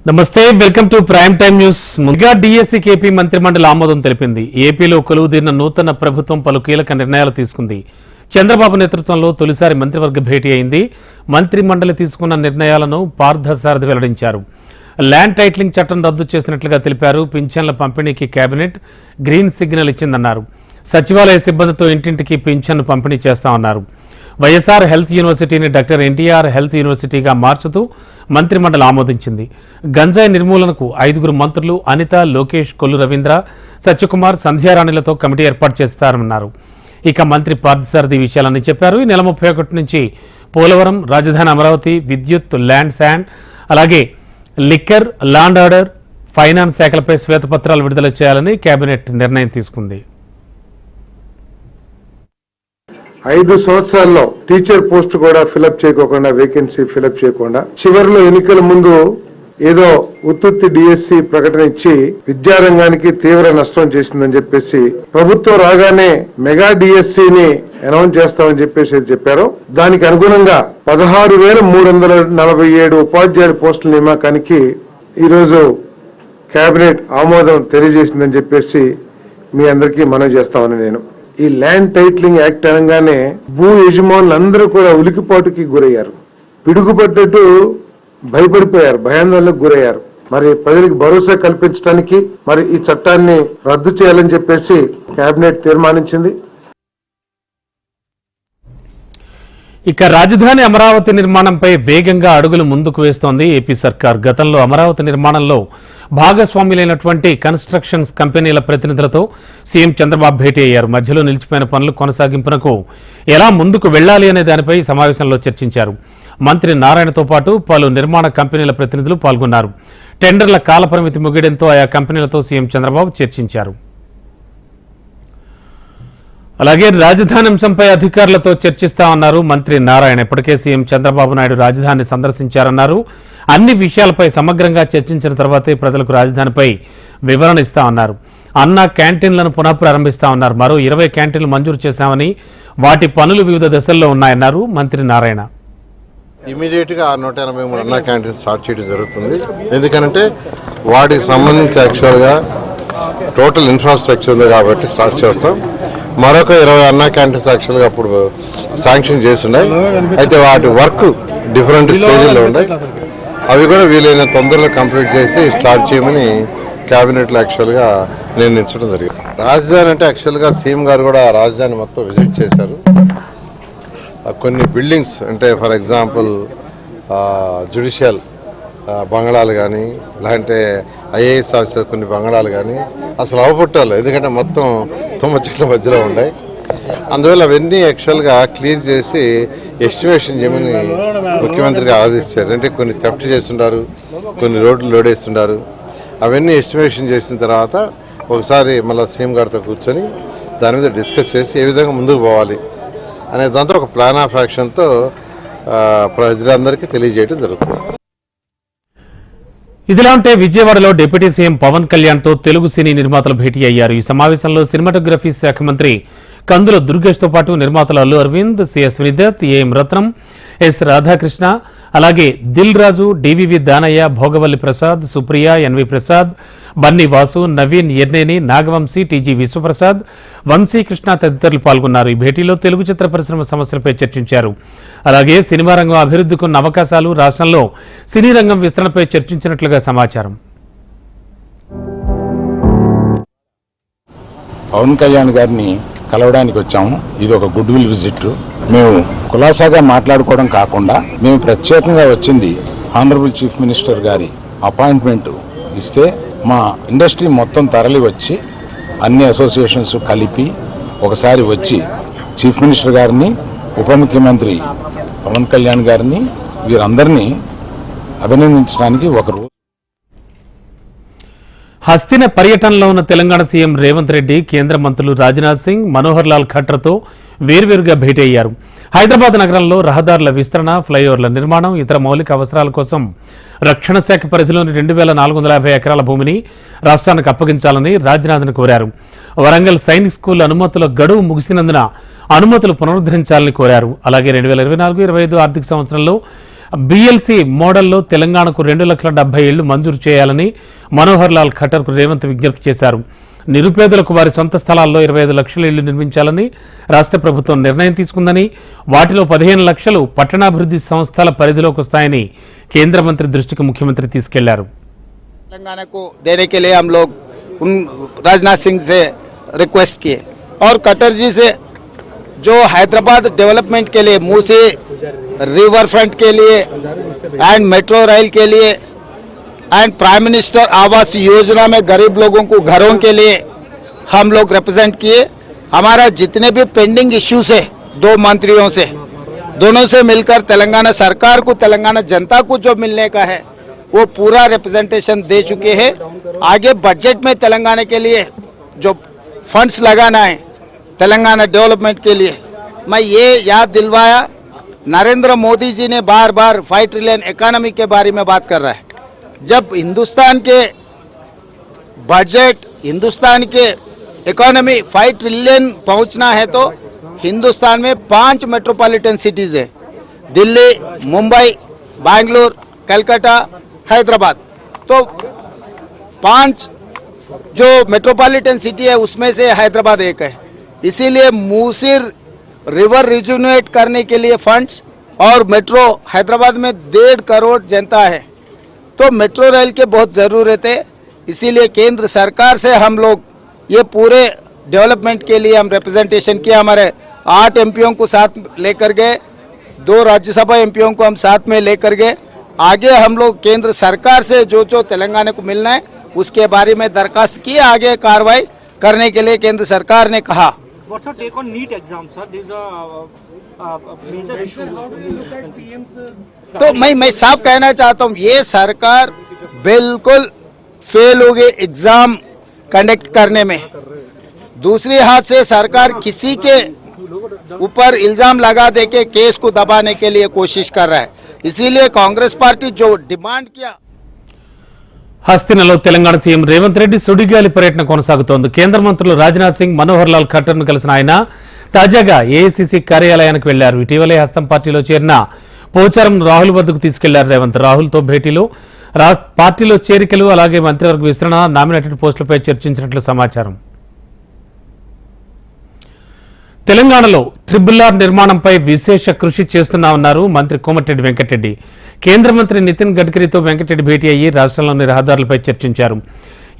నమస్తే, welcome to prime time news. ముందుగా DSC KP మంత్రిమండలి ఆమోదం తెలిపింది. ఏపీలో కొలువుదీరిన నూతన ప్రభుత్వం పలు కీలక నిర్ణయాలు తీసుకుంది. చంద్రబాబు నేతృత్వంలో తొలిసారి మంత్రివర్గ భేటీ అయింది. మంత్రిమండలి తీసుకున్న నిర్ణయాలను పార్థసారథి వెల్లడించారు. ల్యాండ్ టైటిలింగ్ చట్టం రద్దు చేసినట్లుగా తెలిపారు. పింఛన్ల పంపిణీకి కేబినెట్ గ్రీన్ సిగ్నల్ ఇచ్చిందన్నారు. సచివాలయ సిబ్బందితో ఇంటింటికి పింఛన్ను పంపిణీ చేస్తామన్నారు. వైఎస్ఆర్ హెల్త్ యూనివర్సిటీని డాక్టర్ ఎన్టీఆర్ హెల్త్ యూనివర్సిటీగా మార్చుతూ మంత్రిమండలి ఆమోదించింది. గంజాయి నిర్మూలనకు 5 మంత్రులు అనిత, లోకేష్, కొల్లు రవీంద్ర, సత్యకుమార్, సంధ్యారాణిలతో కమిటీ ఏర్పాటు చేస్తారన్నారు. ఇక మంత్రి పార్థసారథి విషయాలన్నీ చెప్పారు. ఈ నెల 31 నుంచి పోలవరం, రాజధాని అమరావతి, విద్యుత్, ల్యాండ్ శాండ్, అలాగే లిక్కర్, ల్యాండ్ ఆర్డర్, ఫైనాన్స్ శాఖలపై శ్వేతపత్రాలు విడుదల చేయాలని కేబినెట్ నిర్ణయం తీసుకుంది. 5 సంవత్సరాల్లో టీచర్ పోస్ట్ కూడా ఫిలప్ చేయకోకుండా, వేకెన్సీ ఫిలప్ చేయకుండా, చివరిలో ఎన్నికల ముందు ఏదో ఉత్తుత్తి డిఎస్సి ప్రకటన ఇచ్చి విద్యారంగానికి తీవ్ర నష్టం చేసిందని చెప్పేసి ప్రభుత్వం రాగానే మెగా డిఎస్సిని అనౌన్స్ చేస్తామని చెప్పేసి చెప్పారు. దానికి అనుగుణంగా 16,347 ఉపాధ్యాయుల పోస్టుల నియామకానికి ఈరోజు కేబినెట్ ఆమోదం తెలియజేసిందని చెప్పేసి మీ అందరికీ మనవి చేస్తామని నేను. ఈ ల్యాండ్ టైటిలింగ్ యాక్ట్ అనగానే భూ యజమానులందరూ కూడా ఉలికిపాటుకి గురయ్యారు, పిడుగుపడ్డట్టు భయపడిపోయారు, భయాందోళనకు గురయ్యారు. మరి ప్రజలకు భరోసా కల్పించడానికి మరి ఈ చట్టాన్ని రద్దు చేయాలని చెప్పేసి కేబినెట్ తీర్మానించింది. ఇక రాజధాని అమరావతి నిర్మాణంపై వేగంగా అడుగులు ముందుకు వేస్తోంది ఏపీ సర్కార్. గతంలో అమరావతి నిర్మాణంలో భాగస్వాములైనటువంటి కన్స్ట్రక్షన్స్ కంపెనీల ప్రతినిధులతో సీఎం చంద్రబాబు భేటీ అయ్యారు. మధ్యలో నిలిచిపోయిన పనుల కొనసాగింపునకు ఎలా ముందుకు వెళ్లాలి అనే దానిపై సమావేశంలో చర్చించారు. మంత్రి నారాయణతో పాటు పలు నిర్మాణ కంపెనీల ప్రతినిధులు పాల్గొన్నారు. టెండర్ల కాలపరిమితి ముగియడంతో ఆయా కంపెనీలతో సీఎం చంద్రబాబు చర్చించారు. అలాగే రాజధాని అంశంపై అధికారులతో చర్చిస్తామన్నారు మంత్రి నారాయణ. ఇప్పటికే సీఎం చంద్రబాబు నాయుడు రాజధాని సందర్శించారన్నారు. అన్ని విషయాలపై సమగ్రంగా చర్చించిన తర్వాతే ప్రజలకు రాజధానిపై వివరణ ఇస్తామన్నారు. అన్న క్యాంటీన్లను పునఃప్రారంభిస్తామన్నారు. మరో 20 క్యాంటీన్లు మంజూరు చేశామని, వాటి పనులు వివిధ దశల్లో ఉన్నాయన్నారు మంత్రి నారాయణ. ఇమీడియట్ గా 183 అన్నా క్యాంటీన్ స్టార్ట్ చేయడం జరుగుతుంది. ఎందుకంటే వాటికి సంబంధించి యాక్చువల్ గా టోటల్ ఇన్ఫ్రాస్ట్రక్చర్ ఉంది కాబట్టి స్టార్ట్ చేస్తాం. మరొక 20 అన్నా క్యాంటీన్స్ యాక్చువల్ గా అప్పుడు శాంక్షన్ చేస్తున్నాయి. అయితే వాటి వర్క్ డిఫరెంట్ స్టేజ్లో ఉన్నాయి. అవి కూడా వీలైన తొందరలో కంప్లీట్ చేసి స్టార్ట్ చేయమని కేబినెట్ లో యాక్చువల్ గా నిర్ణయించడం జరిగింది. రాజధాని అంటే యాక్చువల్ గా సీఎం గారు కూడా రాజధాని మొత్తం విజిట్ చేశారు. కొన్ని బిల్డింగ్స్ అంటే ఫర్ ఎగ్జాంపుల్ జ్యుడిషియల్ బంగళాలు కానీ, లేదంటే ఐఏఎస్ ఆఫీసర్ కొన్ని బంగళాలు కానీ అసలు అవపట్టాలి. ఎందుకంటే మొత్తం తుమ్మ చెట్ల మధ్యలో ఉన్నాయి. అందువల్ల అవన్నీ యాక్చువల్గా క్లియర్ చేసి ఎస్టిమేషన్ చేయమని ముఖ్యమంత్రికి ఆదేశించారు. అంటే కొన్ని థెఫ్ట్ చేస్తుంటారు, కొన్ని రోడ్లు లోడేస్తుంటారు. అవన్నీ ఎస్టిమేషన్ చేసిన తర్వాత ఒకసారి మళ్ళీ సీఎం గారితో కూర్చొని దాని మీద డిస్కస్ చేసి ఏ విధంగా ముందుకు పోవాలి అనే దాంతో ఒక ప్లాన్ ఆఫ్ యాక్షన్తో ప్రజలందరికీ తెలియజేయడం జరుగుతుంది. ఇదిలా ఉంటే విజయవాడలో డిప్యూటీ సీఎం పవన్ కళ్యాణ్ తో తెలుగు సినీ నిర్మాతలు భేటీ అయ్యారు. ఈ సమావేశంలో సినిమాటోగ్రఫీ శాఖ మంత్రి కందుల దుర్గేష్ తో పాటు నిర్మాతలు Allu Aravind, CS Vinidatt, AM Ratnam, S Radhakrishna, అలాగే Dil Raju, DVV Danayya, Bhogavalli Prasad, Supriya, NV Prasad, Bunny Vasu, Naveen Yerneni, Nagavamsi, TG Vishwaprasad, Vamsikrishna తదితరులు పాల్గొన్నారు. ఈ భేటీలో తెలుగు చిత్ర పరిశ్రమ సమస్యలపై చర్చించారు. అలాగే సినిమా రంగం అభివృద్ధికి ఉన్న అవకాశాలు, రాష్ట్రంలో సినీ రంగం విస్తరణపై చర్చించినట్లుగా సమాచారం. పవన్ కళ్యాణ్ గారిని కలవడానికి వచ్చాము. ఇది ఒక గుడ్ విల్ విజిట్. మేము కులాసాగా మాట్లాడుకోవడం కాకుండా మేము ప్రత్యేకంగా వచ్చింది ఆనరబుల్ చీఫ్ మినిస్టర్ గారి అపాయింట్మెంట్ ఇస్తే మా ఇండస్ట్రీ మొత్తం తరలి వచ్చి అన్ని అసోసియేషన్స్ కలిపి ఒకసారి వచ్చి చీఫ్ మినిస్టర్ గారిని, ఉప ముఖ్యమంత్రి పవన్ కళ్యాణ్ గారిని, వీరందరినీ అభినందించడానికి ఒకరు. హస్తిన పర్యటనలో ఉన్న తెలంగాణ సీఎం రేవంత్ రెడ్డి కేంద్ర మంత్రులు రాజ్నాథ్ సింగ్, మనోహర్ లాల్ ఖట్టర్తో వేర్వేరుగా భేటీ అయ్యారు. హైదరాబాద్ నగరంలో రహదారుల విస్తరణ, ఫ్లైఓవర్ల నిర్మాణం, ఇతర మౌలిక అవసరాల కోసం రక్షణ శాఖ పరిధిలోని 2450 ఎకరాల భూమిని రాష్ట్రానికి అప్పగించాలని రాజ్నాథ్ను కోరారు. వరంగల్ సైనిక్ స్కూల్ అనుమతుల గడువు ముగిసినందున అనుమతులు పునరుద్ధరించాలని కోరారు. అలాగే 2024-25 ఆర్థిక సంవత్సరంలో బీఎల్సీ మోడల్లో తెలంగాణకు 2,70,000 ఇళ్లు మంజూరు చేయాలని మనోహర్ లాల్ ఖట్టర్కు రేవంత్ విజ్ఞప్తి చేశారు. నిరుపేదలకు వారి సొంత స్థలాల్లో 25 లక్షల ఇళ్లు నిర్మించాలని రాష్ట్ర ప్రభుత్వం నిర్ణయం తీసుకుందని, వాటిలో 15 లక్షలు పట్టణాభివృద్ధి సంస్థల పరిధిలోకి వస్తాయని కేంద్ర మంత్రి దృష్టికి ముఖ్యమంత్రి తీసుకెళ్లారు. तेलंगाना को देने के लिए हम लोग उन राजनाथ सिंह से रिक्वेस्ट किए और कटर जी से जो हैदराबाद डेवलपमेंट के लिए मूसी रिवर फ्रंट के लिए एंड मेट्रो रेल के लिए and prime minister Awas Yojana में गरीब लोगों को घरों के लिए हम लोग रिप्रेजेंट किए. हमारा जितने भी पेंडिंग इश्यूज है दो मंत्रियों से, दोनों से मिलकर तेलंगाना सरकार को, तेलंगाना जनता को जो मिलने का है वो पूरा रिप्रेजेंटेशन दे चुके हैं. आगे बजट में तेलंगाना के लिए जो फंड्स लगाना है तेलंगाना डेवलपमेंट के लिए, मैं ये याद दिलवाया. नरेंद्र मोदी जी ने बार बार 5 ट्रिलियन इकोनॉमी के बारे में बात कर रहा है. जब हिंदुस्तान के बजट, हिंदुस्तान के इकोनॉमी 5 ट्रिलियन पहुंचना है तो हिंदुस्तान में 5 मेट्रोपॉलिटन सिटीज है, दिल्ली, मुंबई, बेंगलुरु, कलकत्ता, हैदराबाद. तो 5 जो मेट्रोपॉलिटन सिटी है उसमें से हैदराबाद एक है. इसीलिए मूसी रिवर रिजुनेट करने के लिए फंड्स और मेट्रो, हैदराबाद में 1.5 करोड़ जनता है तो मेट्रो रेल के बहुत ज़रूरत है. इसीलिए केंद्र सरकार से हम लोग ये पूरे डेवलपमेंट के लिए हम रिप्रेजेंटेशन किया. हमारे 8 एमपीओं को साथ लेकर गए, 2 राज्यसभा एमपीओं को हम साथ में लेकर गए. आगे हम लोग केंद्र सरकार से जो जो तेलंगाना को मिलना है उसके बारे में दरखास्त की, आगे कार्रवाई करने के लिए केंद्र सरकार ने कहा. What's your take on NEET exam, sir? These are major issue. तो मैं साफ कहना चाहता हूँ ये सरकार बिल्कुल फेल हो गई एग्जाम कंडक्ट करने में. दूसरी हाथ से सरकार किसी के ऊपर इल्जाम लगा दे के केस को दबाने के लिए कोशिश कर रहा है. इसीलिए कांग्रेस पार्टी जो डिमांड किया. హస్తినలో తెలంగాణ సీఎం రేవంత్ రెడ్డి సుడిగాలి పర్యటన కొనసాగుతోంది. కేంద్ర మంత్రులు రాజ్నాథ్ సింగ్, మనోహర్ లాల్ ఖట్టర్ను కలిసిన ఆయన తాజాగా ఏఐసీసీ కార్యాలయానికి వెళ్లారు. ఇటీవలే హస్తం పార్టీలో చేరిన పోచారం రాహుల్ వద్దకు తీసుకెళ్లారు రేవంత్. రాహుల్తో భేటీలో పార్టీలో చేరికలు, అలాగే మంత్రివర్గ విస్తరణ, నామినేటెడ్ పోస్టులపై చర్చించినట్లు సమాచారం. తెలంగాణలో RRR నిర్మాణంపై విశేష కృషి చేస్తున్నామన్నారు మంత్రి కోమటిరెడ్డి వెంకటరెడ్డి. కేంద్ర మంత్రి నితిన్ గడ్కరీతో వెంకటరెడ్డి భేటీ అయ్యి రాష్ట్రంలోని రహదారులపై చర్చించారు.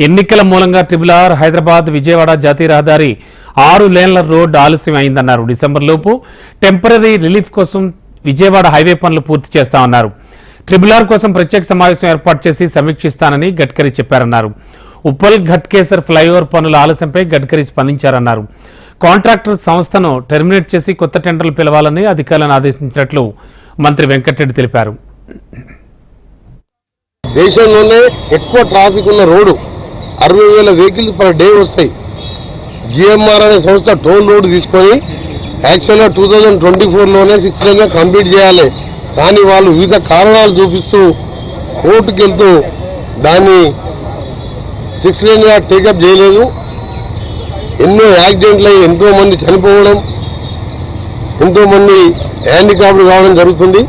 ఎన్నికల మూలంగా RRR హైదరాబాద్ విజయవాడ జాతీయ రహదారి 6 లేన్ల రోడ్డు ఆలస్యం అయిందన్నారు. డిసెంబర్లోపు టెంపరరీ రిలీఫ్ కోసం విజయవాడ హైవే పనులు పూర్తి చేస్తామన్నారు. RRR కోసం ప్రత్యేక సమావేశం ఏర్పాటు చేసి సమీక్షిస్తానని గడ్కరీ చెప్పారన్నారు. ఉప్పల్ ఘట్కేసర్ ఫ్లైఓవర్ పనుల ఆలస్యంపై గడ్కరీ స్పందించారన్నారు. కాంట్రాక్టర్ సంస్థను టెర్మినేట్ చేసి కొత్త టెండర్లు పిలవాలని అధికారులను ఆదేశించినట్లు మంత్రి వెంకటరెడ్డి తెలిపారు. దేశంలోనే ఎక్కువ ట్రాఫిక్ ఉన్న రోడ్డు, 60,000 వెహికల్స్ పర్ డే వస్తాయి. జిఎంఆర్ అనే సంస్థ టోల్ రోడ్ తీసుకొని యాక్చువల్గా 2024లోనే 6 లేన్గా కంప్లీట్ చేయాలి. కానీ వాళ్ళు వివిధ కారణాలు చూపిస్తూ కోర్టుకు వెళ్తూ దాన్ని 6 లేన్గా టేకప్ చేయలేదు. ఎన్నో యాక్సిడెంట్లు అయ్యి ఎంతోమంది చనిపోవడం, ఎంతోమంది హ్యాండిక్యాప్డ్ కావడం జరుగుతుంది.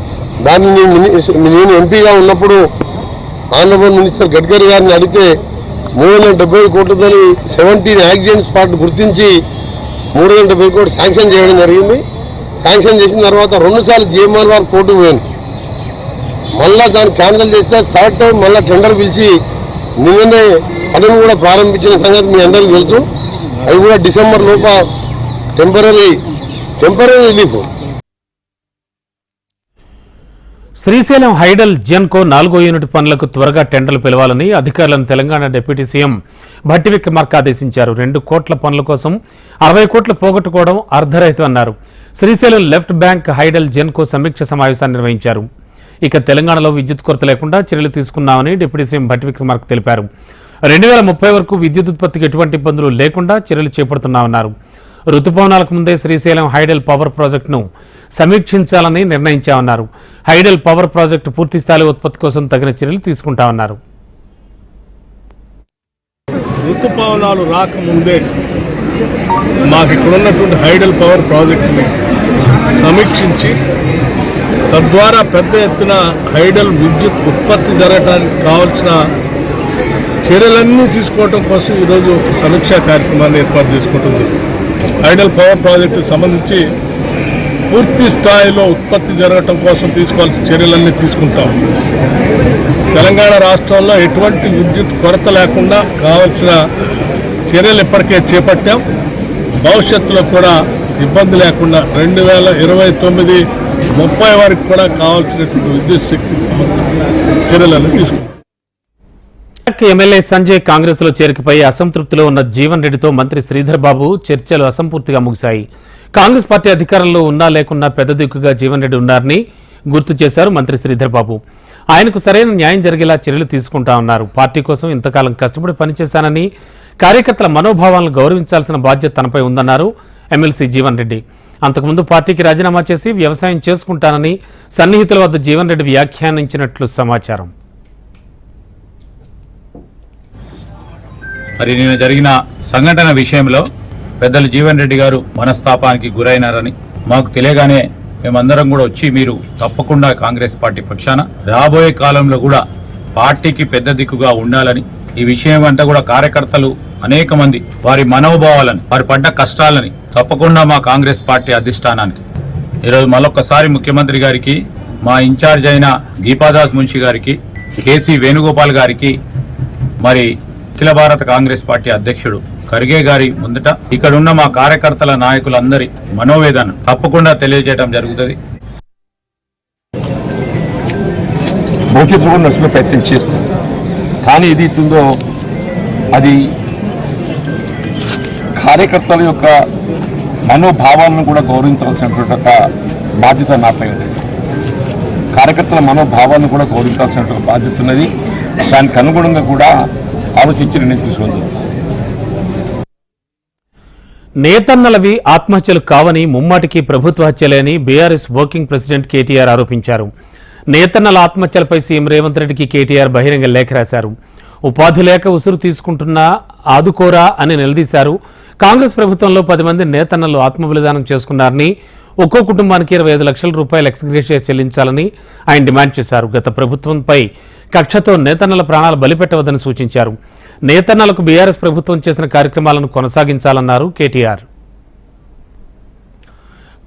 దాన్ని నేను ఎంపీగా ఉన్నప్పుడు ఆనరబుల్ మినిస్టర్ గడ్కరీ గారిని అడిగితే 375 కోట్లతో 17 యాక్సిడెంట్ స్పాట్ గుర్తించి 370 కోట్లు శాంక్షన్ చేయడం జరిగింది. శాంక్షన్ చేసిన తర్వాత 2 సార్లు జిఎంఆర్ వారు కోర్టుకు పోయింది. మళ్ళా దాన్ని క్యాన్సిల్ చేస్తే 3rd టైం మళ్ళీ టెండర్ పిలిచి నిన్ననే పనులు కూడా ప్రారంభించిన సంగతి మీ అందరికీ తెలుసు. అవి కూడా డిసెంబర్ లోప temporary relief. Srisailam hydel Genco 4వ యూనిట్ పనులకు త్వరగా టెండర్లు పిలవాలని అధికారులను తెలంగాణ డిప్యూటీ సీఎం భట్టి విక్రమార్క ఆదేశించారు. 2 కోట్ల పనుల కోసం 60 కోట్లు పోగొట్టుకోవడం అర్ధరహితం అన్నారు. Srisailam left bank hydel Genco సమీక్ష సమావేశాన్ని నిర్వహించారు. ఇక తెలంగాణలో విద్యుత్ కొరత లేకుండా చర్యలు తీసుకున్నామని డిప్యూటీ సీఎం భట్టి విక్రమార్క తెలిపారు. 2030 వరకు విద్యుత్ ఉత్పత్తికి ఎటువంటి ఇబ్బందులు లేకుండా చర్యలు చేపడుతున్నామన్నారు. రుతుపవనాలకు ముందే శ్రీశైలం హైడల్ పవర్ ప్రాజెక్టును సమీక్షించాలని నిర్ణయించామన్నారు. హైడల్ పవర్ ప్రాజెక్టు పూర్తి స్థాయి ఉత్పత్తి కోసం తగిన చర్యలు తీసుకుంటామన్నారు. ఋతుపవనాలు రాకముందే మాకు ఇక్కడ ఉన్నటువంటి హైడల్ పవర్ ప్రాజెక్టుని సమీక్షించి తద్వారా పెద్ద ఎత్తున హైడల్ విద్యుత్ ఉత్పత్తి జరగడానికి కావాల్సిన చర్యలన్నీ తీసుకోవడం కోసం ఈరోజు ఒక సమీక్షా కార్యక్రమాన్ని ఏర్పాటు చేసుకుంటుంది. హైడల్ పవర్ ప్రాజెక్టుకు సంబంధించి పూర్తి స్థాయిలో ఉత్పత్తి జరగటం కోసం తీసుకోవాల్సిన చర్యలన్నీ తీసుకుంటాం. తెలంగాణ రాష్ట్రంలో ఎటువంటి విద్యుత్ కొరత లేకుండా కావాల్సిన చర్యలు ఇప్పటికే చేపట్టాం. భవిష్యత్తులో కూడా ఇబ్బంది లేకుండా 2029-30 వరకు కూడా కావాల్సినటువంటి విద్యుత్ శక్తికి సంబంధించిన చర్యలను తీసుకుంటాం. ఎమ్మెల్యే సంజయ్ కాంగ్రెస్ లో చేరికపై అసంతృప్తిలో ఉన్న జీవన్ రెడ్డితో మంత్రి శ్రీధర్ బాబు చర్చలు అసంపూర్తిగా ముగిశాయి. కాంగ్రెస్ పార్టీ అధికారంలో ఉన్నా లేకున్నా పెద్ద దిక్కుగా జీవన్ రెడ్డి ఉన్నారని గుర్తు చేశారు మంత్రి శ్రీధర్ బాబు. ఆయనకు సరైన న్యాయం జరిగేలా చర్యలు తీసుకుంటామన్నారు. పార్టీ కోసం ఇంతకాలం కష్టపడి పనిచేశానని, కార్యకర్తల మనోభావాలను గౌరవించాల్సిన బాధ్యత తనపై ఉందన్నారు ఎమ్మెల్సీ జీవన్ రెడ్డి. అంతకుముందు పార్టీకి రాజీనామా చేసి వ్యవసాయం చేసుకుంటానని సన్నిహితుల వద్ద జీవన్ రెడ్డి వ్యాఖ్యానించినట్లు సమాచారం. మరి నిన్న జరిగిన సంఘటన విషయంలో పెద్దలు జీవన్ రెడ్డి గారు మనస్తాపానికి గురైనారని మాకు తెలియగానే మేమందరం కూడా వచ్చి మీరు తప్పకుండా కాంగ్రెస్ పార్టీ పక్షాన రాబోయే కాలంలో కూడా పార్టీకి పెద్ద దిక్కుగా ఉండాలని, ఈ విషయం అంతా కూడా కార్యకర్తలు అనేక మంది వారి మనోభావాలని, వారి పడ్డ కష్టాలని తప్పకుండా మా కాంగ్రెస్ పార్టీ అధిష్టానానికి ఈరోజు మరొకసారి ముఖ్యమంత్రి గారికి, మా ఇన్ఛార్జ్ అయిన దీపాదాస్ మున్షి గారికి, కేసీ వేణుగోపాల్ గారికి, మరి అఖిల భారత కాంగ్రెస్ పార్టీ అధ్యక్షుడు ఖర్గే గారి ముందట ఇక్కడున్న మా కార్యకర్తల నాయకులందరి మనోవేదన తప్పకుండా తెలియజేయడం జరుగుతుంది. భవిష్యత్తులో కూడా నడుచుకునే ప్రయత్నం చేస్తాం. కానీ ఇది ఇస్తుందో అది కార్యకర్తల యొక్క మనోభావాలను కూడా గౌరవించాల్సినటువంటి ఒక బాధ్యత నాపై ఉంది. కార్యకర్తల మనోభావాలను కూడా గౌరవించాల్సినటువంటి బాధ్యత ఉన్నది. దానికి అనుగుణంగా కూడా ఆలోచించి నిర్ణయం తీసుకుంది. నేతన్నలవి ఆత్మహత్యలు కావని, ముమ్మాటికి ప్రభుత్వ హత్యలే అని బీఆర్ఎస్ వర్కింగ్ ప్రెసిడెంట్ కేటీఆర్ ఆరోపించారు. నేతన్నల ఆత్మహత్యలపై సీఎం రేవంత్ రెడ్డికి కేటీఆర్ బహిరంగ లేఖ రాశారు. ఉపాధి లేక ఉసురు తీసుకుంటున్నా ఆదుకోరా అని నిలదీశారు. కాంగ్రెస్ ప్రభుత్వంలో 10 మంది నేతన్నలు ఆత్మబలిదానం చేసుకున్నారని, ఒక్కో కుటుంబానికి 25 లక్షల రూపాయల ఎక్స్గ్రేషియా చెల్లించాలని ఆయన డిమాండ్ చేశారు. గత ప్రభుత్వంపై కక్షతో నేతన్నల ప్రాణాలు బలిపెట్టవద్దని సూచించారు. నేతన్నలకు బీఆర్ఎస్ ప్రభుత్వం చేసిన కార్యక్రమాలను కొనసాగించాలన్నారు కేటీఆర్.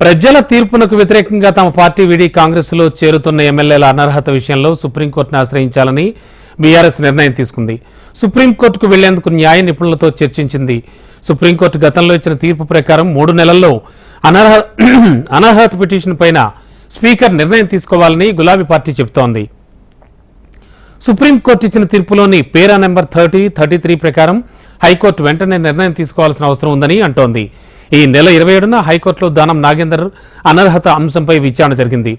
ప్రజల తీర్పునకు వ్యతిరేకంగా తమ పార్టీ వీడి కాంగ్రెస్ లో చేరుతున్న ఎమ్మెల్యేల అనర్హత విషయంలో సుప్రీంకోర్టును ఆశ్రయించాలని బీఆర్ఎస్ నిర్ణయం తీసుకుంది. సుప్రీంకోర్టుకు వెళ్లేందుకు న్యాయ నిపుణులతో చర్చించింది. సుప్రీంకోర్టు గతంలో ఇచ్చిన తీర్పు ప్రకారం 3 నెలల్లో అనర్హత పిటిషన్ పైన స్పీకర్ నిర్ణయం తీసుకోవాలని గులాబీ పార్టీ చెబుతోంది. సుప్రీంకోర్టు ఇచ్చిన తీర్పులోని పేరా నెంబర్ 30, 33 ప్రకారం హైకోర్టు వెంటనే నిర్ణయం తీసుకోవాల్సిన అవసరం ఉందని అంటోంది. ఈ నెల 27న హైకోర్టులో దానం నాగేందర్ అనర్హత అంశంపై విచారణ జరిగింది.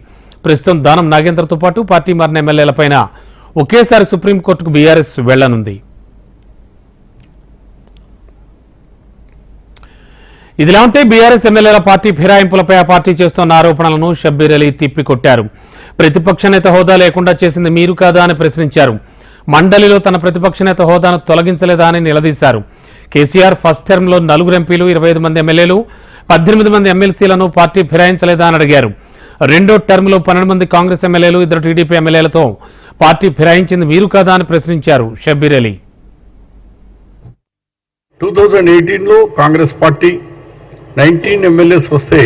ప్రస్తుతం దానం నాగేందర్తో పాటు పార్టీ మారిన ఎమ్మెల్యేలపైన ఒకేసారి సుప్రీంకోర్టుకు బీఆర్ఎస్ వెళ్లనుంది. ఇదిలా ఉంటే బీఆర్ఎస్ ఎమ్మెల్యేల పార్టీ ఫిరాయింపులపై ఆ పార్టీ చేస్తున్న ఆరోపణలను షబ్బీర్ అలీ తిప్పికొట్టారు. ప్రతిపక్ష నేత హోదా లేకుండా చేసింది మీరు కాదా అని ప్రశ్నించారు. మండలిలో తన ప్రతిపక్ష నేత హోదాను తొలగించలేదా అని నిలదీశారు. కేసీఆర్ ఫస్ట్ టర్మ్లో 4 ఎంపీలు, 25 మంది ఎమ్మెల్యేలు, 18 మంది ఎమ్మెల్సీలను పార్టీ ఫిరాయించలేదా అని అడిగారు. రెండో టర్మ్లో 12 మంది కాంగ్రెస్ ఎమ్మెల్యేలు, 2 టీడీపీ ఎమ్మెల్యేలతో పార్టీ ఫిరాయించింది మీరు కాదా అని ప్రశ్నించారు షబ్బీర్ అలీ. 2018లో కాంగ్రెస్ పార్టీ 19 ఎమ్మెల్యేస్ వస్తే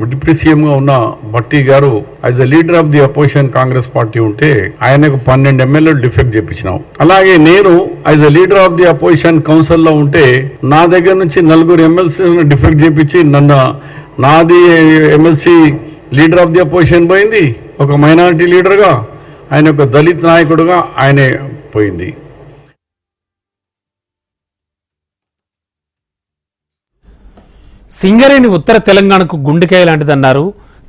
డిప్యూటీ సీఎంగా ఉన్న భట్టి గారు as a leader of the opposition Congress party ఉంటే ఆయనకు 12 ఎమ్మెల్యేలు డిఫెక్ట్ చేయించినాం. అలాగే నేను as a leader of the opposition council లో ఉంటే నా దగ్గర నుంచి 4 ఎమ్మెల్సీ డిఫెక్ట్ చేయించి నాది MLC leader of the opposition పోయింది, ఒక మైనారిటీ లీడర్గా, ఆయన ఒక దళిత్ నాయకుడుగా ఆయనే పోయింది. సింగరేణి ఉత్తర తెలంగాణకు గుండెకాయ లాంటిదన్నారు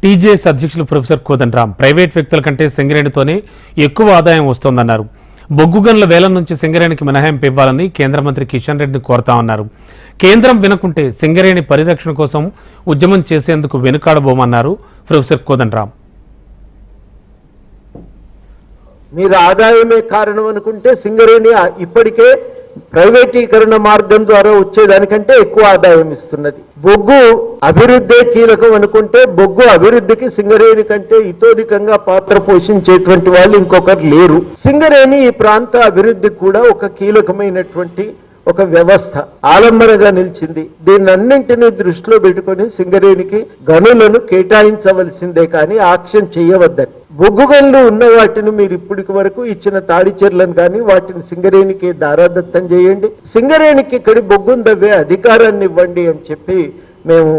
టీజేఎస్ అధ్యక్షులు ప్రొఫెసర్ కోదండరాం. ప్రైవేట్ వ్యక్తుల కంటే సింగరేణితోనే ఎక్కువ ఆదాయం వస్తోందన్నారు. బొగ్గు గనుల వేలం నుంచి సింగరేణికి మినహాయింపు ఇవ్వాలని కేంద్ర మంత్రి కిషన్ రెడ్డిని కోరతామన్నారు. కేంద్రం వినకుంటే సింగరేణి పరిరక్షణ కోసం ఉద్యమం చేసేందుకు వెనుకాడబోమన్నారు ప్రొఫెసర్ కోదండరాం. మీరు ఆదాయమే కారణం అనుకుంటే సింగరేణి ఇప్పటికే ప్రైవేటీకరణ మార్గం ద్వారా వచ్చేదానికంటే ఎక్కువ ఆదాయం ఇస్తున్నది. బొగ్గు అభివృద్ధే కీలకం అనుకుంటే బొగ్గు అభివృద్ధికి సింగరేణి కంటే ఇతోధికంగా పాత్ర పోషించేటువంటి వాళ్ళు ఇంకొకరు లేరు. సింగరేణి ఈ ప్రాంత అభివృద్ధికి కూడా ఒక కీలకమైనటువంటి ఒక వ్యవస్థ ఆలంబనగా నిలిచింది. దీన్నన్నింటినీ దృష్టిలో పెట్టుకుని సింగరేణికి గనులను కేటాయించవలసిందే కానీ ఆక్షన్ చేయవద్దని. బొగ్గు గనులు ఉన్న వాటిని మీరు ఇప్పటికి వరకు ఇచ్చిన తాడిచెర్లను కానీ వాటిని సింగరేణికి దారాదత్తం చేయండి, సింగరేణికి ఇక్కడి బొగ్గును దవ్వే అధికారాన్ని ఇవ్వండి అని చెప్పి మేము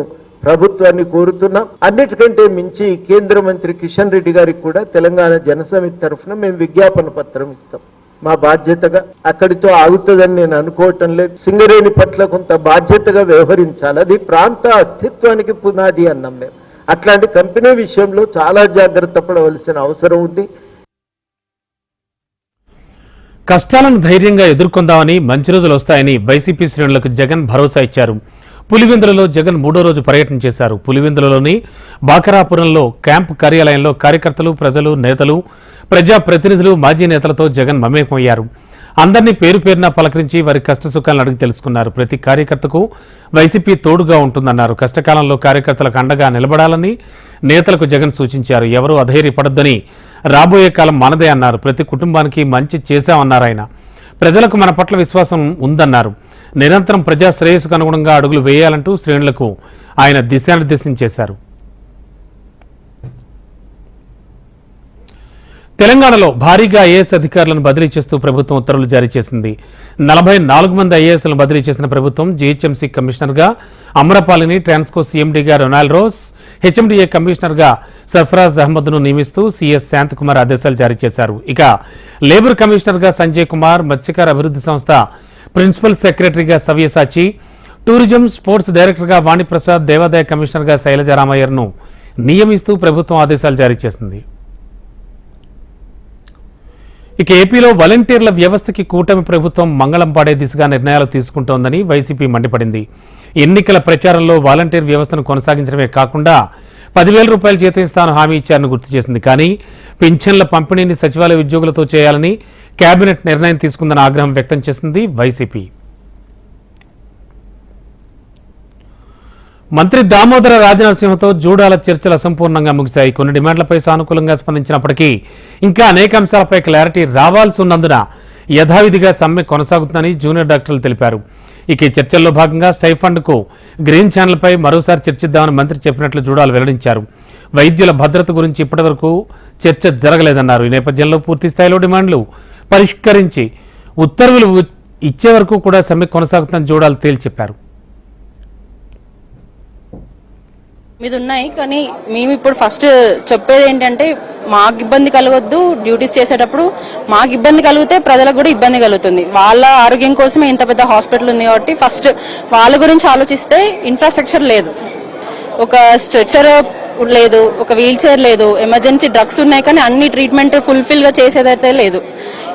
ప్రభుత్వాన్ని కోరుతున్నాం. అన్నిటికంటే మించి కేంద్ర మంత్రి కిషన్ రెడ్డి గారికి కూడా తెలంగాణ జనసమితి తరఫున మేము విజ్ఞాపన పత్రం ఇస్తాం. మా బాధ్యతగా అక్కడితో ఆగుతుందని నేను అనుకోవటం లేదు. సింగరేణి పట్ల కొంత బాధ్యతగా వ్యవహరించాలి. అది ప్రాంత అస్తిత్వానికి పునాది అన్నాం మేము. అట్లాంటి కంపెనీ విషయంలో చాలా జాగ్రత్త పడవలసిన అవసరం ఉంది. కష్టాలను ధైర్యంగా ఎదుర్కొందామని మంచి రోజులు వస్తాయని వైసీపీ శ్రేణులకు జగన్ భరోసా ఇచ్చారు. పులివెందులలో జగన్ 3వ రోజు పర్యటన చేశారు. పులివెందులలోని బాకరాపురంలో క్యాంపు కార్యాలయంలో కార్యకర్తలు, ప్రజలు, నేతలు, ప్రజాప్రతినిధులు, మాజీ నేతలతో జగన్ మమేకమయ్యారు. అందరినీ పేరు పేరున పలకరించి వారి కష్టసుఖాలను అడిగి తెలుసుకున్నారు. ప్రతి కార్యకర్తకు వైసీపీ తోడుగా ఉంటుందన్నారు. కష్టకాలంలో కార్యకర్తలకు అండగా నిలబడాలని నేతలకు జగన్ సూచించారు. ఎవరూ అధైర్యపడొద్దని, రాబోయే కాలం మనదే అన్నారు. ప్రతి కుటుంబానికి మంచి చేశామన్నారు ఆయన. ప్రజలకు మన పట్ల విశ్వాసం ఉందన్నారు. నిరంతరం ప్రజా శ్రేయస్సుకు అనుగుణంగా అడుగులు వేయాలంటూ శ్రేణులకు ఆయన దిశానిర్దేశం చేశారు. తెలంగాణలో భారీగా ఐఏఎస్ అధికారులను బదిలీ చేస్తూ ప్రభుత్వం ఉత్తర్వులు జారీ చేసింది. 44 మంది ఐఏఎస్లను బదిలీ చేసిన ప్రభుత్వం జీహెచ్ఎంసీ కమిషనర్గా అమ్రపాలిని, ట్రాన్స్కో సీఎండీగా రొనాల్డ్ రోస్, హెచ్ఎండిఏ కమిషనర్గా సర్ఫరాజ్ అహ్మద్ను నియమిస్తూ సీఎస్ శాంతకుమార్ ఆదేశాలు జారీ చేశారు. ఇక లేబర్ కమిషనర్గా సంజయ్ కుమార్, మత్స్యకార అభివృద్ధి సంస్థ ప్రిన్సిపల్ సెక్రటరీగా సవ్యసాచి, టూరిజం స్పోర్ట్స్ డైరెక్టర్గా వాణిప్రసాద్, దేవాదాయ కమిషనర్గా శైలజారామయ్యర్ను నియమిస్తూ ప్రభుత్వం ఆదేశాలు జారీ చేసింది. ఇక ఏపీలో వాలంటీర్ల వ్యవస్థకి కూటమి ప్రభుత్వం మంగళం పాడే దిశగా నిర్ణయాలు తీసుకుంటోందని వైసీపీ మండిపడింది. ఎన్నికల ప్రచారంలో వాలంటీర్ వ్యవస్థను కొనసాగించడమే కాకుండా 10,000 రూపాయలు జీతం ఇస్తాను హామీ ఇచ్చారని గుర్తు చేసింది. కానీ పింఛన్ల పంపిణీని సచివాలయ ఉద్యోగులతో చేయాలని కేబినెట్ నిర్ణయం తీసుకుందని ఆగ్రహం వ్యక్తం చేసింది వైసీపీ. మంత్రి దామోదర రాజనరసింహతో జూడాల చర్చలు అసంపూర్ణంగా ముగిశాయి. కొన్ని డిమాండ్లపై సానుకూలంగా స్పందించినప్పటికీ ఇంకా అనేక అంశాలపై క్లారిటీ రావాల్సి ఉన్నందున యథావిధిగా సమ్మె కొనసాగుతుందని జూనియర్ డాక్టర్లు తెలిపారు. ఇక ఈ చర్చల్లో భాగంగా స్టైఫండ్కు గ్రీన్ ఛానల్పై మరోసారి చర్చిద్దామని మంత్రి చెప్పినట్లు జూడాలు వెల్లడించారు. వైద్యుల భద్రత గురించి ఇప్పటివరకు చర్చ జరగలేదన్నారు. ఈ నేపథ్యంలో పూర్తి స్థాయిలో డిమాండ్లు పరిష్కరించి ఉత్తర్వులు ఇచ్చే వరకు కూడా సమ్మె కొనసాగుతుందని జూడాలు తేల్చి చెప్పారు. మీద ఉన్నాయి కానీ మేము ఇప్పుడు ఫస్ట్ చెప్పేది ఏంటంటే మాకు ఇబ్బంది కలగొద్దు. డ్యూటీస్ చేసేటప్పుడు మాకు ఇబ్బంది కలిగితే ప్రజలకు కూడా ఇబ్బంది కలుగుతుంది. వాళ్ళ ఆరోగ్యం కోసమే ఇంత పెద్ద హాస్పిటల్ ఉంది కాబట్టి ఫస్ట్ వాళ్ళ గురించి ఆలోచిస్తే ఇన్ఫ్రాస్ట్రక్చర్ లేదు, ఒక స్ట్రెచర్ లేదు, ఒక వీల్ చైర్ లేదు, ఎమర్జెన్సీ డ్రగ్స్ ఉన్నాయి కానీ అన్ని ట్రీట్మెంట్ ఫుల్ఫిల్ గా చేసేదైతే లేదు.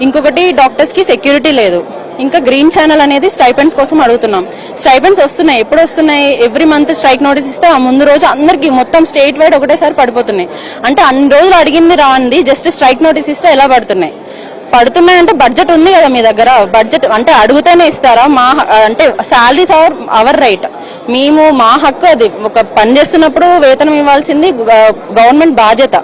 ఇంకొకటి డాక్టర్స్ కి సెక్యూరిటీ లేదు. ఇంకా గ్రీన్ ఛానల్ అనేది స్టైపెండ్స్ కోసం అడుగుతున్నాం. స్టైపెండ్స్ వస్తున్నాయి, ఎప్పుడు వస్తున్నాయి? ఎవ్రీ మంత్ స్ట్రైక్ నోటీస్ ఇస్తే ఆ ముందు రోజు అందరికి మొత్తం స్టేట్ వైడ్ ఒకటేసారి పడిపోతున్నాయి. అంటే అన్ని రోజులు అడిగింది రాంది జస్ట్ స్ట్రైక్ నోటీస్ ఇస్తే ఎలా పడుతున్నాయి అంటే బడ్జెట్ ఉంది కదా మీ దగ్గర, బడ్జెట్ అంటే అడిగితేనే ఇస్తారా? మా అంటే శాలరీస్ అవర్ రైట్, మేము మా హక్కు, అది ఒక పని చేస్తున్నప్పుడు వేతనం ఇవ్వాల్సింది గవర్నమెంట్ బాధ్యత.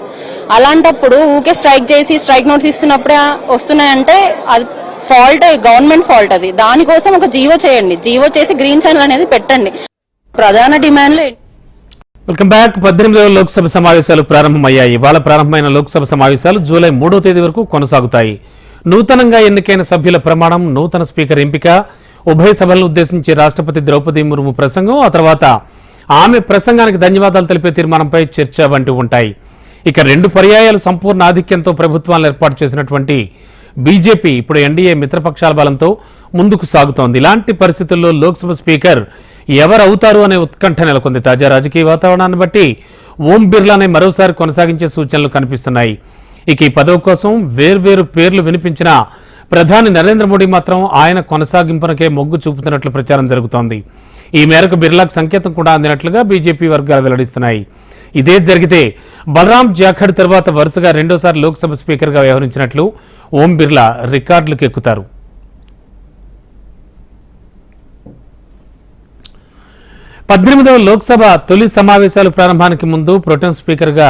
అలాంటప్పుడు ఊకే స్ట్రైక్ చేసి స్ట్రైక్ నోటీస్ ఇస్తున్నప్పుడే వస్తున్నాయంటే అది ఫాల్ట్, గవర్నమెంట్ ఫాల్ట్. అది దానికోసం ఒక జీవో చేయండి, జీవో చేసి గ్రీన్ ఛానల్ అనేది పెట్టండి. ప్రధాన డిమాండ్లు. Welcome back. 18వ లోక్సభ సమావేశాలు ప్రారంభమయ్యాయి. ఇవాళ ప్రారంభమైన లోక్సభ సమావేశాలు జూలై 3వ తేదీ వరకు కొనసాగుతాయి. నూతనంగా ఎన్నికైన సభ్యుల ప్రమాణం, నూతన స్పీకర్ ఎంపిక, ఉభయ సభలను ఉద్దేశించి రాష్ట్రపతి ద్రౌపది ముర్ము ప్రసంగం, ఆ తర్వాత ఆమె ప్రసంగానికి ధన్యవాదాలు తెలిపే తీర్మానంపై చర్చ వంటి ఉంటాయి. ఇక 2 పర్యాయాలు సంపూర్ణ ఆధిక్యంతో ప్రభుత్వాలను ఏర్పాటు చేసినటువంటి బీజేపీ ఇప్పుడు ఎన్డీఏ మిత్రపక్షాల బలంతో ముందుకు సాగుతోంది. ఇలాంటి పరిస్థితుల్లో లోక్సభ స్పీకర్ ఎవరవుతారు అనే ఉత్కంఠ నెలకొంది. తాజా రాజకీయ వాతావరణాన్ని బట్టి ఓం బిర్లానే మరోసారి కొనసాగించే సూచనలు కనిపిస్తున్నాయి. ఇక ఈ పదవి కోసం వేర్వేరు పేర్లు వినిపించిన ప్రధాని నరేంద్ర మోడీ మాత్రం ఆయన కొనసాగింపునకే మొగ్గు చూపుతున్నట్లు ప్రచారం జరుగుతోంది. ఈ మేరకు బిర్లాకు సంకేతం కూడా అందినట్లుగా బీజేపీ వర్గాలు వెల్లడిస్తున్నాయి. ఇదే జరిగితే బలరాం జాఖడ్ తర్వాత వరుసగా రెండోసారి లోక్సభ స్పీకర్గా వ్యవహరించినట్లు ఓం బిర్లా రికార్డులకు ఎక్కుతారు. 18వ లోక్సభ తొలి సమావేశాలు ప్రారంభానికి ముందు ప్రొటెం స్పీకర్గా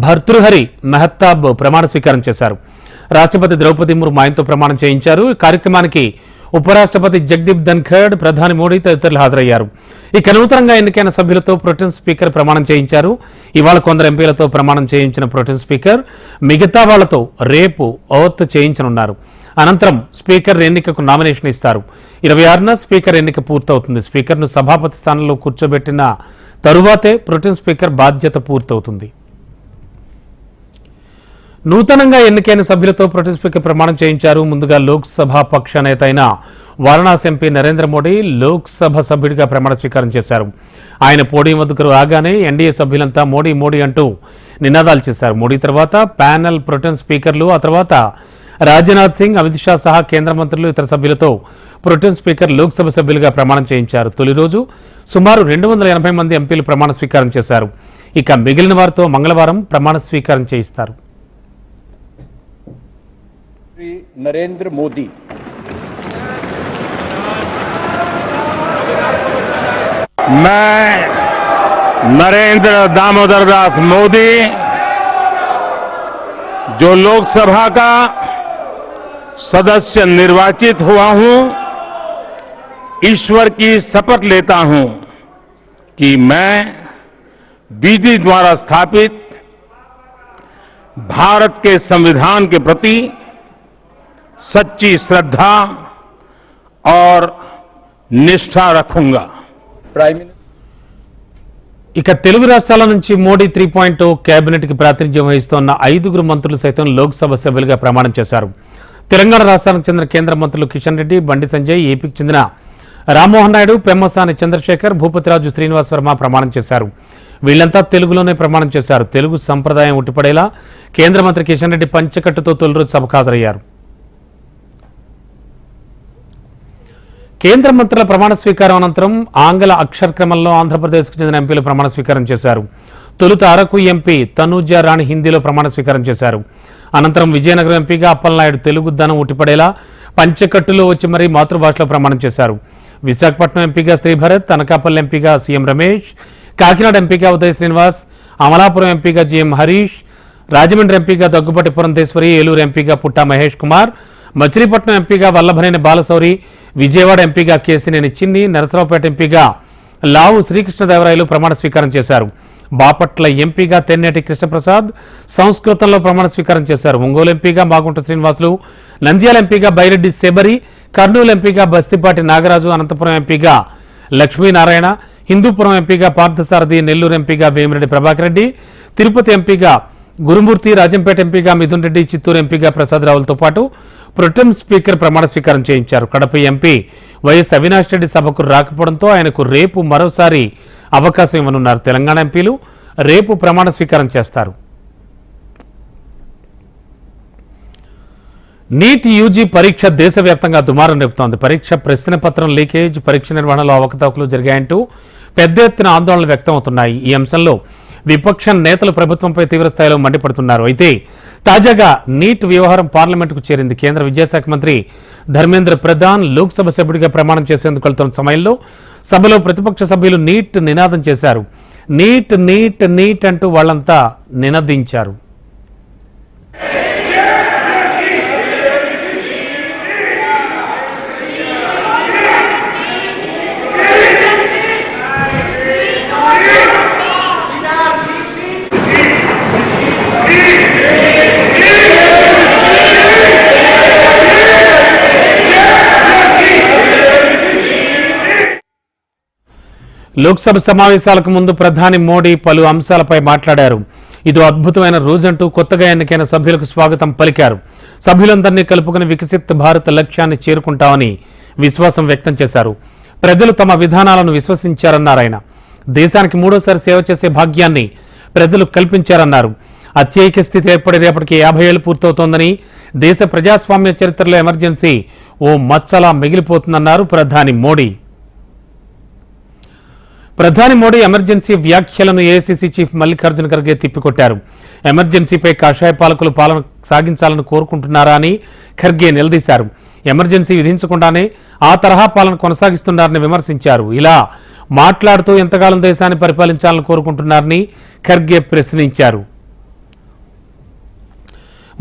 భర్తృహరి మెహతాబ్ ప్రమాణ స్వీకారం చేశారు. రాష్ట్రపతి ద్రౌపది ముర్ము ఆయనతో ప్రమాణం చేయించారు. ఈ కార్యక్రమానికి ఉపరాష్ట్రపతి జగదీప్ ధన్ఖడ్, ప్రధాని మోడీ తదితరులు హాజరయ్యారు. ఇక నూతనంగా ఎన్నికైన సభ్యులతో ప్రొటెం స్పీకర్ ప్రమాణం చేయించారు. ఇవాళ కొందరు ఎంపీలతో ప్రమాణం చేయించిన ప్రొటెం స్పీకర్ మిగతా వాళ్లతో రేపు ఓత్ చేయించనున్నారు. అనంతరం స్పీకర్ ఎన్నికకు నామినేషన్ ఇస్తారు. 26న స్పీకర్ ఎన్నిక పూర్తవుతుంది. స్పీకర్ను సభాపతి స్థానంలో కూర్చోబెట్టిన తరువాతే ప్రొటెం స్పీకర్ బాధ్యత పూర్తవుతుంది. నూతనంగా ఎన్నికైన సభ్యులతో ప్రొటెం స్పీకర్ ప్రమాణం చేయించారు. ముందుగా లోక్సభ పక్ష నేత అయిన వారణాసి ఎంపీ నరేంద్ర మోడీ లోక్సభ సభ్యుడిగా ప్రమాణ స్వీకారం చేశారు. ఆయన పోడియం వద్దకు రాగానే ఎన్డీఏ సభ్యులంతా మోడీ మోడీ అంటూ నినాదాలు చేశారు. మోడీ తర్వాత ప్యానెల్ ప్రొటెం స్పీకర్లు, ఆ తర్వాత రాజ్నాథ్ సింగ్, అమిత్ షా సహా కేంద్ర మంత్రులు, ఇతర సభ్యులతో ప్రొటెం స్పీకర్ లోక్సభ సభ్యులుగా ప్రమాణం చేయించారు. తొలి రోజు సుమారు 280 మంది ఎంపీలు ప్రమాణ స్వీకారం చేశారు. ఇక మిగిలిన వారితో మంగళవారం ప్రమాణ స్వీకారం చేయిస్తారు. नरेंद्र मोदी, मैं नरेंद्र दामोदर दास मोदी जो लोकसभा का सदस्य निर्वाचित हुआ हूं, ईश्वर की शपथ लेता हूं कि मैं विधि द्वारा स्थापित भारत के संविधान के प्रति सच्ची श्रद्धा और निष्ठा रखूंगा. प्राइम मिनिस्टर ఇక తెలుగు రాష్ట్రాల నుంచి మోడీ 3.0 కేబినెట్ కి ప్రాతినిధ్యం వహిస్తోన్న 5గురు మంత్రులు సైతం లోక్సభ సభ్యులుగా ప్రమాణం చేశారు. తెలంగాణ రాష్ట్రానికి చెందిన కేంద్ర మంత్రులు కిషన్ రెడ్డి, బండి సంజయ్, ఏపీకి చెందిన రామ్మోహన్ నాయుడు, పెమ్మసాని చంద్రశేఖర్, భూపతిరాజు శ్రీనివాస్ వర్మ ప్రమాణం చేశారు. వీళ్లంతా తెలుగులోనే ప్రమాణం చేశారు. తెలుగు సంప్రదాయం ఉట్టిపడేలా కేంద్ర మంత్రి కిషన్ రెడ్డి పంచకట్టుతో తొలిరోజు సభకు హాజరయ్యారు. కేంద్ర మంత్రుల ప్రమాణ స్వీకారం అనంతరం ఆంగ్ల అక్షర క్రమంలో ఆంధ్రప్రదేశ్కు చెందిన ఎంపీలు ప్రమాణ స్వీకారం చేశారు. తొలుత అరకు ఎంపీ తనూజా రాణి హిందీలో ప్రమాణ స్వీకారం చేశారు. అనంతరం విజయనగరం ఎంపీగా అప్పలనాయుడు తెలుగు ధనం ఉట్టిపడేలా పంచకట్టులో వచ్చి మరీ మాతృభాషలో ప్రమాణం చేశారు. విశాఖపట్నం ఎంపీగా శ్రీభరత్, అనకాపల్లి ఎంపీగా సీఎం రమేష్, కాకినాడ ఎంపీగా ఉదయ్ శ్రీనివాస్, అమలాపురం ఎంపీగా జీఎం హరీష్, రాజమండ్రి ఎంపీగా దగ్గుబాటి పురంధేశ్వరి, ఏలూరు ఎంపీగా పుట్టా మహేష్ కుమార్, మచిలీపట్నం ఎంపీగా వల్లభనేని బాలశౌరి, విజయవాడ ఎంపీగా కేసినేని చిన్ని, నరసరావుపేట ఎంపీగా లావు శ్రీకృష్ణదేవరాయలు ప్రమాణ స్వీకారం చేశారు. బాపట్ల ఎంపీగా తెన్నేటి కృష్ణప్రసాద్ సంస్కృతంలో ప్రమాణ స్వీకారం చేశారు. ఒంగోలు ఎంపీగా మాగుంట శ్రీనివాసులు, నంద్యాల ఎంపీగా బైరెడ్డి శబరి, కర్నూలు ఎంపీగా బస్తిపాటి నాగరాజు, అనంతపురం ఎంపీగా లక్ష్మీనారాయణ, హిందూపురం ఎంపీగా పార్థసారథి, నెల్లూరు ఎంపీగా వేమిరెడ్డి ప్రభాకర్ రెడ్డి, తిరుపతి ఎంపీగా గురుమూర్తి, రాజంపేట ఎంపీగా మిథున్ రెడ్డి, చిత్తూరు ఎంపీగా ప్రసాద్ రావులతో పాటు ప్రొటెం స్పీకర్ ప్రమాణ స్వీకారం చేయించారు. కడప ఎంపీ వైఎస్ అవినాష్ రెడ్డి సభకు రాకపోవడంతో ఆయనకు రేపు మరోసారి అవకాశం ఇవ్వనున్నారు. తెలంగాణ ఎంపీలు రేపు ప్రమాణ స్వీకారం చేస్తారు. నీట్ యూజీ పరీక్ష దేశవ్యాప్తంగా దుమారం రేపుతోంది. పరీక్ష ప్రశ్నపత్రం లీకేజ్, పరీక్ష నిర్వహణలో అవకతవకలు జరిగాయంటూ పెద్ద ఎత్తున ఆందోళనలు వ్యక్తమవుతున్నాయి. ఈ అంశంలో విపక్ష నేతలు ప్రభుత్వంపై తీవ్రస్థాయిలో మండిపడుతున్నారు. అయితే తాజాగా నీట్ వ్యవహారం పార్లమెంటుకు చేరింది. కేంద్ర విద్యాశాఖ మంత్రి ధర్మేంద్ర ప్రధాన్ లోక్సభ సభ్యుడిగా ప్రమాణం చేసేందుకు వెళ్తున్న సమయంలో సభలో ప్రతిపక్ష సభ్యులు నీట్ నినాదం చేశారు. నీట్ నీట్ నీట్ అంటూ వాళ్ళంతా నినదించారు. లోక్సభ సమావేశాలకు ముందు ప్రధాని మోడీ పలు అంశాలపై మాట్లాడారు. ఇది అద్భుతమైన రోజంటూ కొత్తగా ఎన్నికైన సభ్యులకు స్వాగతం పలికారు. సభ్యులందరినీ కలుపుకుని వికసిత్ భారత్ లక్ష్యాన్ని చేరుకుంటామని విశ్వాసం వ్యక్తం చేశారు. ప్రజలు తమ విధానాలను విశ్వసించారన్నారాయన. దేశానికి మూడోసారి సేవ చేసే భాగ్యాన్ని ప్రజలు కల్పించారన్నారు. అత్యయిక స్థితి ఏర్పడి రేపటికి 50 ఏళ్లు పూర్తవుతోందని, దేశ ప్రజాస్వామ్య చరిత్రలో ఎమర్జెన్సీ ఓ మచ్చలా మిగిలిపోతుందన్నారు ప్రధాని మోడీ. ప్రధాని మోడీ ఎమర్జెన్సీ వ్యాఖ్యలను ఏఐసీసీ చీఫ్ మల్లికార్జున ఖర్గే తిప్పికొట్టారు. ఎమర్జెన్సీపై కాషాయ పాలకులు పాలన సాగించాలని కోరుకుంటున్నారా అని ఖర్గే నిలదీశారు. ఎమర్జెన్సీ విధించకుండానే ఆ తరహా పాలన కొనసాగిస్తున్నారని విమర్శించారు. ఇలా మాట్లాడుతూ ఎంతకాలం దేశాన్ని పరిపాలించాలని కోరుకుంటున్నారని ఖర్గే ప్రశ్నించారు.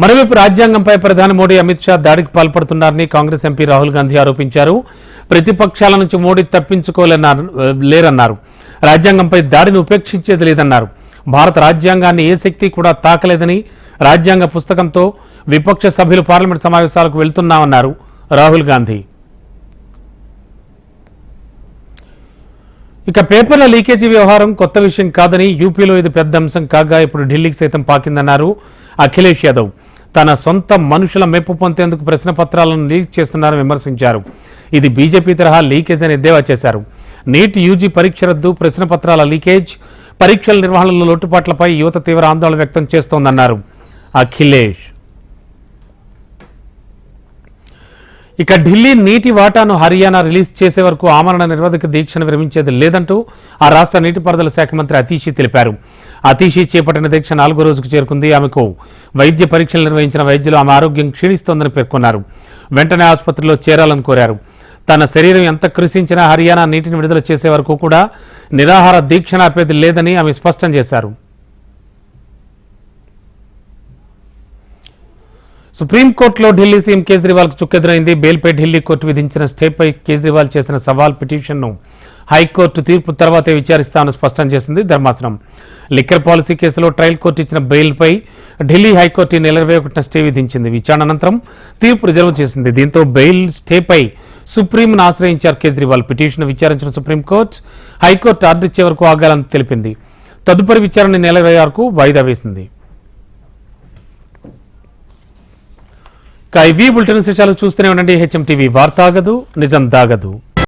మరోవైపు రాజ్యాంగంపై ప్రధాని మోడీ అమిత్ షా దాడికి పాల్పడుతున్నారని కాంగ్రెస్ ఎంపీ రాహుల్ గాంధీ ఆరోపించారు. ప్రతిపక్షాల నుంచి మోడీ తప్పించుకోలేరన్నారు. రాజ్యాంగంపై దాడిని ఉపేక్షించేది లేదన్నారు. భారత రాజ్యాంగాన్ని ఏ శక్తి కూడా తాకలేదని, రాజ్యాంగ పుస్తకంతో విపక్ష సభ్యులు పార్లమెంట్ సమావేశాలకు వెళ్తున్నామన్నారు రాహుల్ గాంధీ. ఇక పేపర్ల లీకేజీ వ్యవహారం కొత్త విషయం కాదని, యూపీలో ఇది పెద్ద అంశం కాగా ఇప్పుడు ఢిల్లీకి సైతం పాకిందన్నారు అఖిలేష్ యాదవ్. తన సొంత మనుషుల మెప్పు పొందేందుకు ప్రశ్నపత్రాలను లీక్ చేస్తున్నారని విమర్శించారు. ఇది బీజేపీ తరహా లీకేజ్ అని ఎద్దేవా చేశారు. నీట్ యూజీ పరీక్ష రద్దు, ప్రశ్నపత్రాల లీకేజ్, పరీక్షల నిర్వహణలో లోటుపాట్లపై యువత తీవ్ర ఆందోళన వ్యక్తం చేస్తోందన్నారు అఖిలేష్. ఇక ఢిల్లీ నీటి వాటాను హర్యానా రిలీజ్ చేసే వరకు ఆమరణ నిరోధక దీక్షను విరమించేది లేదంటూ ఆ రాష్ట్ర నీటిపారుదల శాఖ మంత్రి అతీషి తెలిపారు. అతీషి చేపట్టిన దీక్ష 4వ రోజుకు చేరుకుంది. ఆమెకు వైద్య పరీక్షలు నిర్వహించిన వైద్యులు ఆమె ఆరోగ్యం క్షీణిస్తోందని పేర్కొన్నారు. వెంటనే ఆసుపత్రిలో చేరాలని కోరారు. తన శరీరం ఎంత కృషించినా హర్యానా నీటిని విడుదల చేసే వరకు కూడా నిరాహార దీక్ష ఆపేది లేదని ఆమె స్పష్టం చేశారు. సుప్రీంకోర్టులో ఢిల్లీ సీఎం కేజ్రీవాల్కు చుక్కెదురైంది. బెయిల్పై ఢిల్లీ కోర్టు విధించిన స్టేపై కేజ్రీవాల్ చేసిన సవాల్ పిటిషన్ను హైకోర్టు తీర్పు తర్వాతే విచారిస్తామని స్పష్టం చేసింది ధర్మాసనం. లిక్కర్ పాలసీ కేసులో ట్రయల్ కోర్టు ఇచ్చిన బెయిల్పై ఢిల్లీ హైకోర్టు నెల 21న స్టే విధించింది. విచారణ అనంతరం తీర్పు రిజర్వ్ చేసింది. దీంతో బెయిల్ స్టేపై సుప్రీంను ఆశ్రయించారు కేజ్రీవాల్. పిటిషన్ విచారించిన సుప్రీంకోర్టు హైకోర్టు ఆర్డర్ ఇచ్చే వరకు ఆగాలని తెలిపింది. తదుపరి విచారణ నెల 26కు వాయిదా వేసింది. ఇవి బులెటిన్ విశేషాలు చూస్తూనే ఉండండి. హెచ్ఎం టీవీ వార్త ఆగదు, నిజం దాగదు.